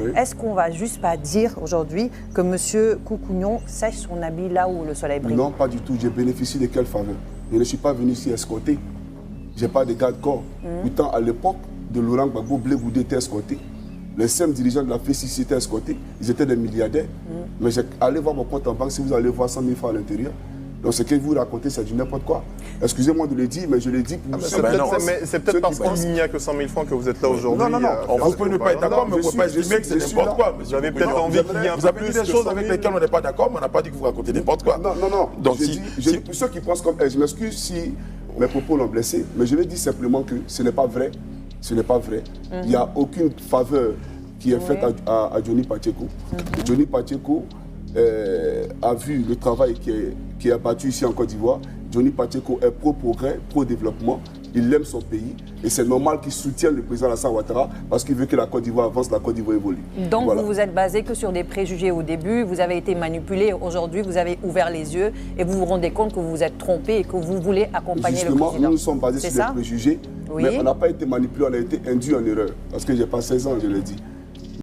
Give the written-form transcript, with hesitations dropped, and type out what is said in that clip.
Oui. Est-ce qu'on va juste pas dire aujourd'hui que M. Koukounion sèche son habit là où le soleil brille? Non, pas du tout. Je bénéficie de quelle faveur? Je ne suis pas venu ici escorter. Je n'ai pas de garde-corps. Pourtant, à l'époque de Laurent Gbagbo, Blé Goudé était escorté. Les 5 dirigeants de la FCC étaient escortés. Ils étaient des milliardaires. Mais allez voir mon compte en banque si vous allez voir 100 000 francs à l'intérieur. Donc ce que vous racontez, c'est du n'importe quoi. Excusez-moi de le dire, mais je le dis pour C'est peut-être parce qu'il n'y a que 100 000 francs que vous êtes là aujourd'hui. Non. Vous pouvez ne pas être d'accord, mais vous ne pouvez pas estimer que c'est n'importe quoi. Vous avez peut-être envie qu'il y ait un Vous peu avez dit plus des que choses 100 000. avec lesquelles on n'est pas d'accord, mais on n'a pas dit que vous racontez n'importe quoi. Non. Donc, je dis pour ceux qui pensent comme elle, je m'excuse si mes propos l'ont blessé, mais je vais dire simplement que ce n'est pas vrai. Ce n'est pas vrai. Il n'y a aucune faveur qui est faite à Johnny Pacheco. Johnny Pacheco a vu le travail qui est abattu ici en Côte d'Ivoire. Johnny Pacheco est pro-progrès, pro-développement. Il aime son pays et c'est normal qu'il soutienne le président Alassane Ouattara parce qu'il veut que la Côte d'Ivoire avance, la Côte d'Ivoire évolue. Donc Voilà. vous vous êtes basé que sur des préjugés au début, vous avez été manipulé, aujourd'hui vous avez ouvert les yeux et vous vous rendez compte que vous vous êtes trompé et que vous voulez accompagner Justement, le président. nous nous sommes basés sur des préjugés, Oui. mais on n'a pas été manipulé, on a été induit en erreur. Parce que j'ai pas 16 ans, je l'ai dit.